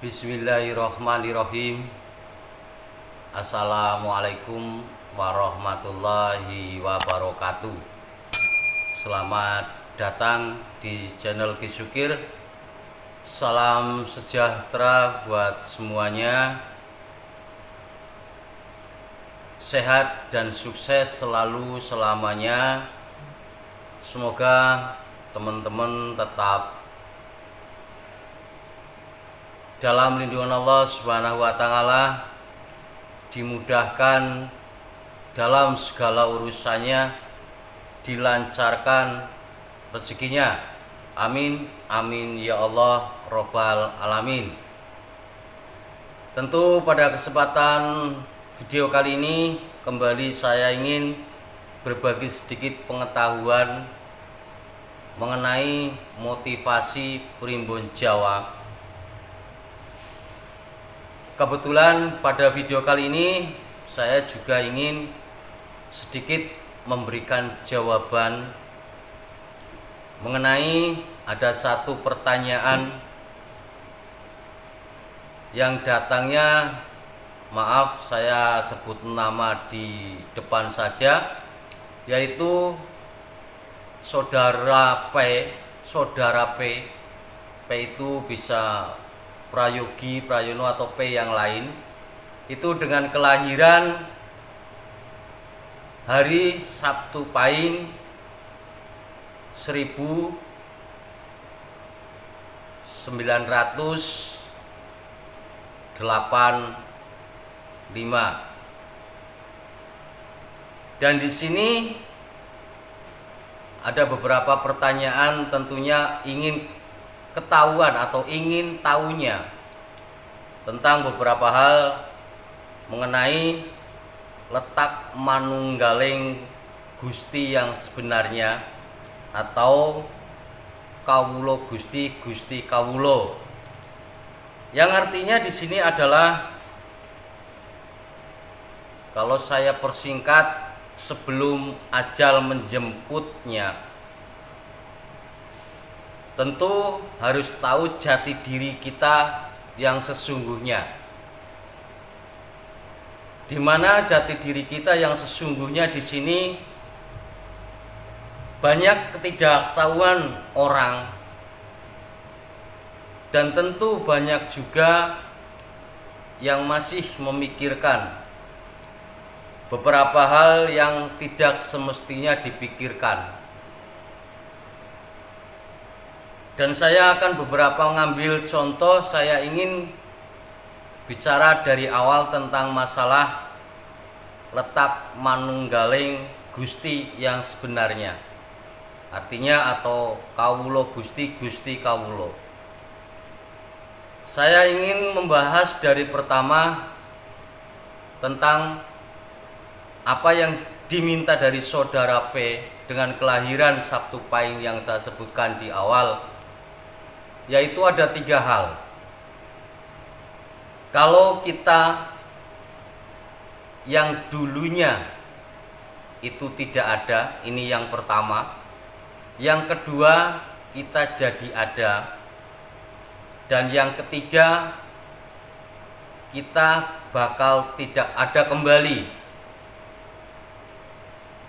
Bismillahirrahmanirrahim. Assalamualaikum warahmatullahi wabarakatuh. Selamat datang di channel Kisukir. Salam sejahtera buat semuanya. Sehat dan sukses selalu selamanya. Semoga teman-teman tetap dalam lindungan Allah Subhanahu wa Ta'ala, dimudahkan dalam segala urusannya, dilancarkan rezekinya. Amin, amin ya Allah Rabbal Alamin. Tentu pada kesempatan video kali ini kembali saya ingin berbagi sedikit pengetahuan mengenai motivasi Primbon Jawa. Kebetulan pada video kali ini saya juga ingin sedikit memberikan jawaban mengenai ada satu pertanyaan yang datangnya, maaf saya sebut nama di depan saja, yaitu saudara P itu bisa Prayogi, Prayono atau P yang lain, itu dengan kelahiran hari Sabtu Pahing 1985. Dan di sini ada beberapa pertanyaan tentunya ingin ketahuan atau ingin tahunya tentang beberapa hal mengenai letak manunggaling Gusti yang sebenarnya atau Kawulo Gusti, Gusti Kawulo. Yang artinya di sini adalah, kalau saya persingkat, sebelum ajal menjemputnya, tentu harus tahu jati diri kita yang sesungguhnya. Di mana jati diri kita yang sesungguhnya di sini banyak ketidaktahuan orang, dan tentu banyak juga yang masih memikirkan beberapa hal yang tidak semestinya dipikirkan. Dan saya akan beberapa ngambil contoh. Saya ingin bicara dari awal tentang masalah letak manunggaling Gusti yang sebenarnya, artinya atau Kawulo Gusti, Gusti Kawulo. Saya ingin membahas dari pertama tentang apa yang diminta dari saudara P dengan kelahiran Sabtu Pahing yang saya sebutkan di awal, yaitu ada 3 hal. Kalau kita yang dulunya itu tidak ada, ini yang pertama. Yang kedua, kita jadi ada. Dan yang ketiga, kita bakal tidak ada kembali.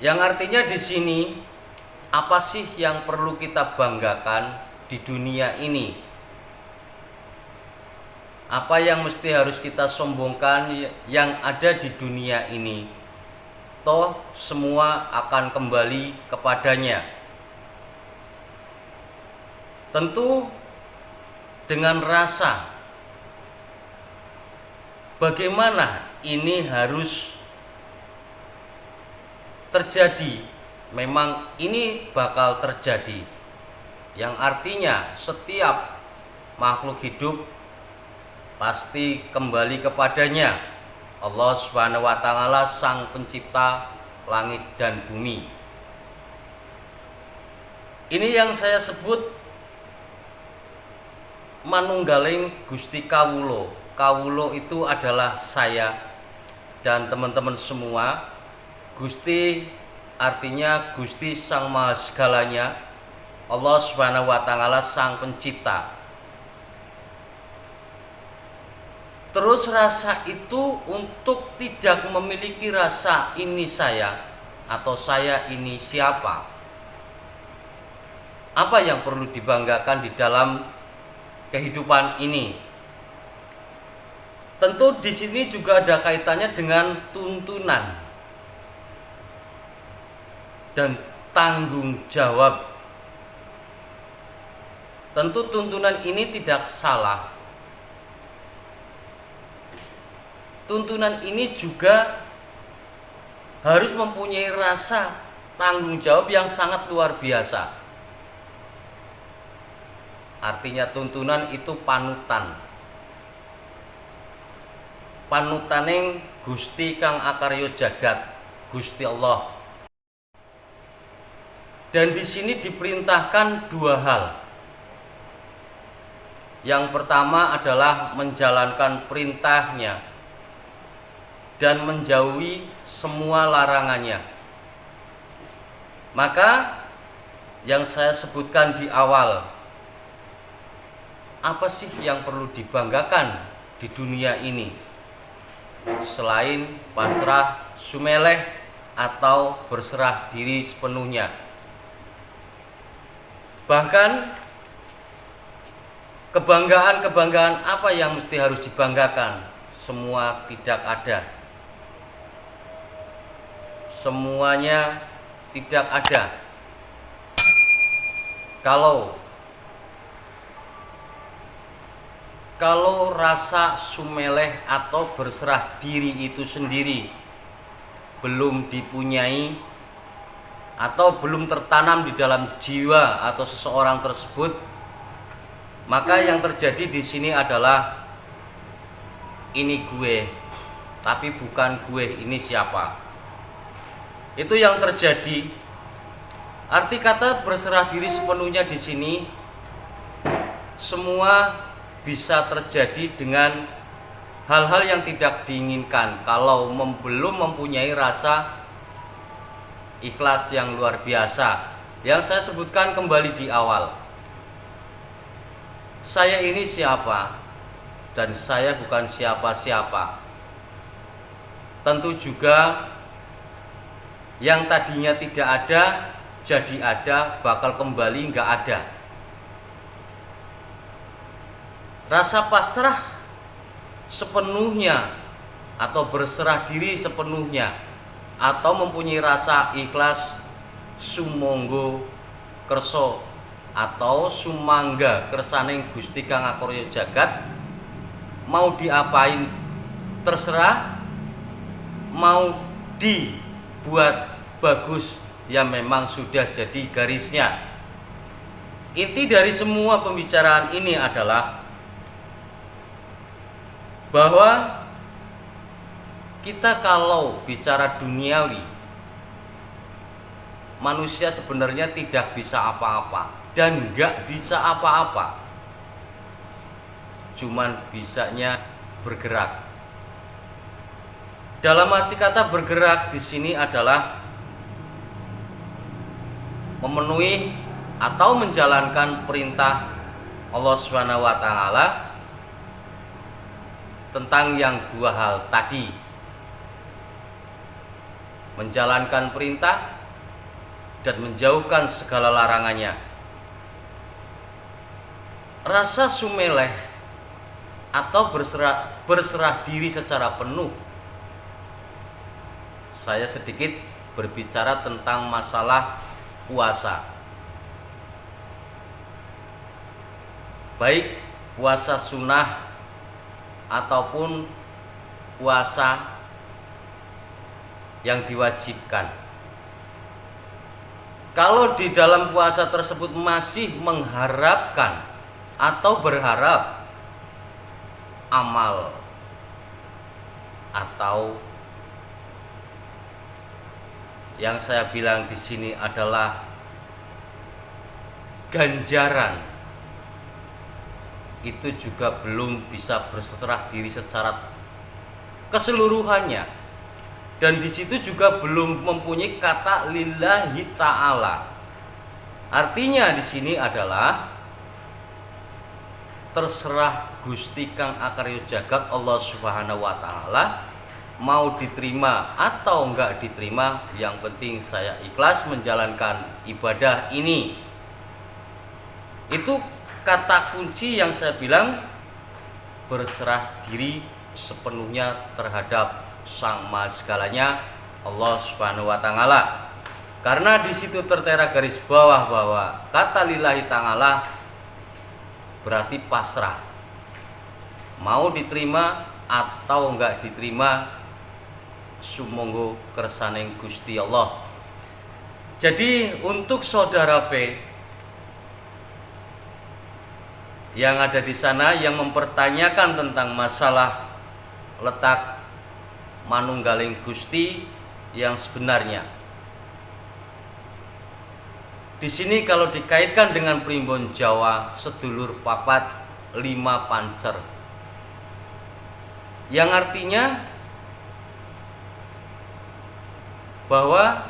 Yang artinya di sini, apa sih yang perlu kita banggakan di dunia ini? Apa yang mesti harus kita sombongkan yang ada di dunia ini? Toh semua akan kembali kepadanya. Tentu dengan rasa bagaimana ini harus terjadi. Memang ini bakal terjadi, yang artinya setiap makhluk hidup pasti kembali kepadanya, Allah Subhanahu wa Ta'ala, Sang Pencipta langit dan bumi. Ini yang saya sebut manunggaling Gusti Kawulo. Kawulo itu adalah saya dan teman-teman semua. Gusti artinya Gusti Sang Maha Segalanya, Allah Subhanahu wa Ta'ala, Sang Pencipta. Terus rasa itu untuk tidak memiliki rasa ini saya atau saya ini siapa. Apa yang perlu dibanggakan di dalam kehidupan ini? Tentu di sini juga ada kaitannya dengan tuntunan dan tanggung jawab. Tentu tuntunan ini tidak salah. Tuntunan ini juga harus mempunyai rasa tanggung jawab yang sangat luar biasa. Artinya tuntunan itu panutan. Panutaning Gusti kang akarya jagat, Gusti Allah. Dan di sini diperintahkan dua hal. Yang pertama adalah menjalankan perintahnya dan menjauhi semua larangannya. Maka yang saya sebutkan di awal, apa sih yang perlu dibanggakan di dunia ini selain pasrah sumeleh atau berserah diri sepenuhnya? Bahkan kebanggaan apa yang mesti harus dibanggakan? Semua tidak ada. Semuanya tidak ada. Kalau rasa sumeleh atau berserah diri itu sendiri belum dipunyai atau belum tertanam di dalam jiwa atau seseorang tersebut, maka yang terjadi di sini adalah ini gue, tapi bukan gue ini siapa. Itu yang terjadi. Arti kata berserah diri sepenuhnya di sini, semua bisa terjadi dengan hal-hal yang tidak diinginkan kalau belum mempunyai rasa ikhlas yang luar biasa. Yang saya sebutkan kembali di awal, saya ini siapa dan saya bukan siapa-siapa. Tentu juga yang tadinya tidak ada jadi ada, bakal kembali nggak ada. Rasa pasrah sepenuhnya atau berserah diri sepenuhnya atau mempunyai rasa ikhlas sumangga kersa atau sumangga kersaning Gusti kang akarya jagat, mau diapain terserah, mau dibuat bagus ya memang sudah jadi garisnya. Inti dari semua pembicaraan ini adalah bahwa kita kalau bicara duniawi, manusia sebenarnya tidak bisa apa-apa dan gak bisa apa-apa, cuman bisanya bergerak. Dalam arti kata bergerak di sini adalah memenuhi atau menjalankan perintah Allah Subhanahu wa taala tentang yang dua hal tadi. Menjalankan perintah dan menjauhkan segala larangannya. Rasa sumeleh atau berserah diri secara penuh. Saya sedikit berbicara tentang masalah puasa. Baik puasa sunnah ataupun puasa yang diwajibkan. Kalau di dalam puasa tersebut masih mengharapkan atau berharap amal atau yang saya bilang di sini adalah ganjaran, itu juga belum bisa berserah diri secara keseluruhannya. Dan di situ juga belum mempunyai kata lillahi ta'ala. Artinya di sini adalah terserah Gusti Kang Akarya Jagat Allah Subhanahu wa taala, mau diterima atau enggak diterima, yang penting saya ikhlas menjalankan ibadah ini. Itu kata kunci yang saya bilang, berserah diri sepenuhnya terhadap Sang Maha Segalanya Allah Subhanahu wa taala. Karena di situ tertera garis bawah bahwa kata lillahi ta'ala berarti pasrah. Mau diterima atau enggak diterima, sumangga kersaning Gusti Allah. Jadi untuk saudara P yang ada di sana yang mempertanyakan tentang masalah letak manunggaling Gusti yang sebenarnya, di sini kalau dikaitkan dengan primbon Jawa sedulur papat lima pancer, yang artinya bahwa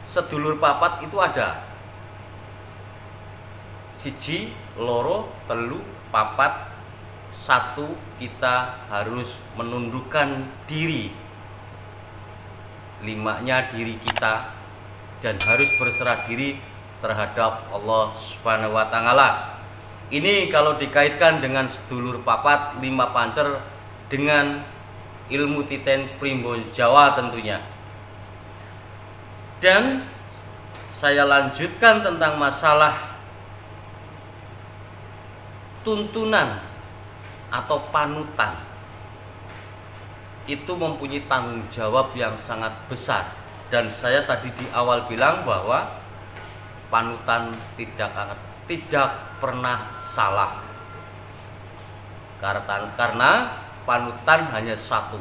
sedulur papat itu ada siji, loro, telu, papat, satu, kita harus menundukkan diri, limanya diri kita, dan harus berserah diri terhadap Allah Subhanahu wa taala. Ini kalau dikaitkan dengan sedulur papat lima pancer dengan ilmu titen primbon Jawa tentunya. Dan saya lanjutkan tentang masalah tuntunan atau panutan. Itu mempunyai tanggung jawab yang sangat besar. Dan saya tadi di awal bilang bahwa panutan tidak pernah salah. Karena panutan hanya satu,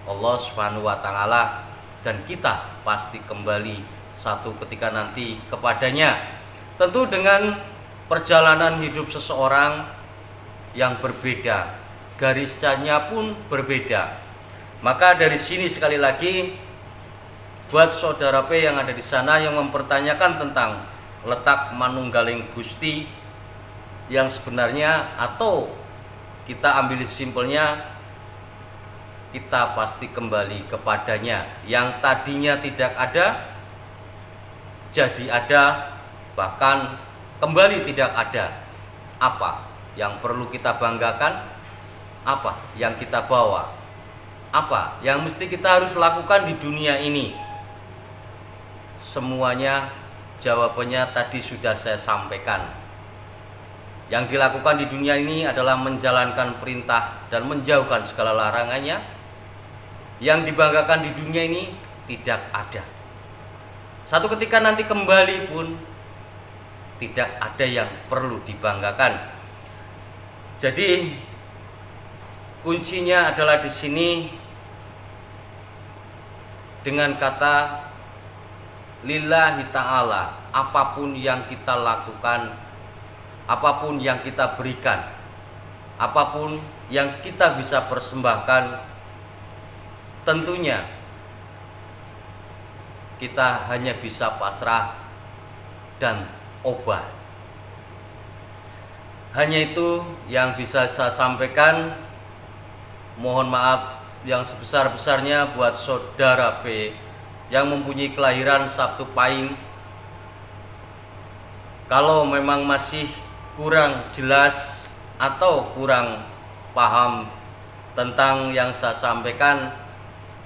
Allah Subhanahu wa taala, dan kita pasti kembali satu ketika nanti kepadanya. Tentu dengan perjalanan hidup seseorang yang berbeda, garisnya pun berbeda. Maka dari sini sekali lagi, buat saudara P yang ada di sana yang mempertanyakan tentang letak manunggaling Gusti yang sebenarnya, atau kita ambil simpelnya, kita pasti kembali kepadanya. Yang tadinya tidak ada jadi ada, bahkan kembali tidak ada. Apa yang perlu kita banggakan? Apa yang kita bawa? Apa yang mesti kita harus lakukan di dunia ini? Semuanya jawabannya tadi sudah saya sampaikan. Yang dilakukan di dunia ini adalah menjalankan perintah dan menjauhkan segala larangannya. Yang dibanggakan di dunia ini tidak ada. Satu ketika nanti kembali pun tidak ada yang perlu dibanggakan. Jadi kuncinya adalah di sini dengan kata lillahi ta'ala. Apapun yang kita lakukan, apapun yang kita berikan, apapun yang kita bisa persembahkan, tentunya kita hanya bisa pasrah dan obah. Hanya itu yang bisa saya sampaikan. Mohon maaf yang sebesar-besarnya buat saudara P yang mempunyai kelahiran Sabtu Pahing. Kalau memang masih kurang jelas atau kurang paham tentang yang saya sampaikan,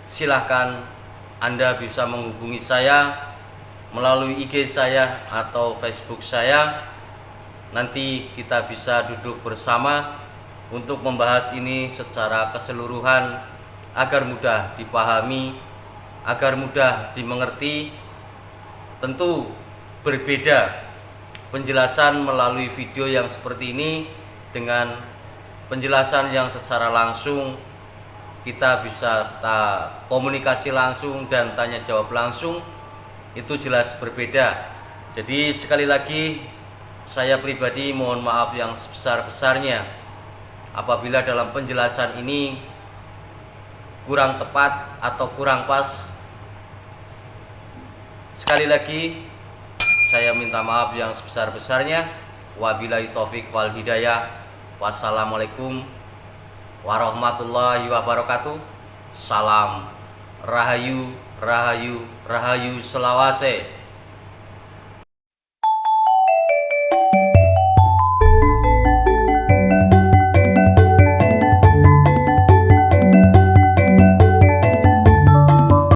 silahkan Anda bisa menghubungi saya melalui IG saya atau Facebook saya. Nanti kita bisa duduk bersama untuk membahas ini secara keseluruhan agar mudah dipahami, agar mudah dimengerti. Tentu berbeda penjelasan melalui video yang seperti ini dengan penjelasan yang secara langsung. Kita bisa komunikasi langsung dan tanya jawab langsung, itu jelas berbeda. Jadi sekali lagi saya pribadi mohon maaf yang sebesar-besarnya apabila dalam penjelasan ini kurang tepat atau kurang pas. Sekali lagi saya minta maaf yang sebesar-besarnya. Wabillahi taufik wal hidayah. Wassalamualaikum warahmatullahi wabarakatuh. Salam Rahayu, Rahayu, Rahayu Selawase.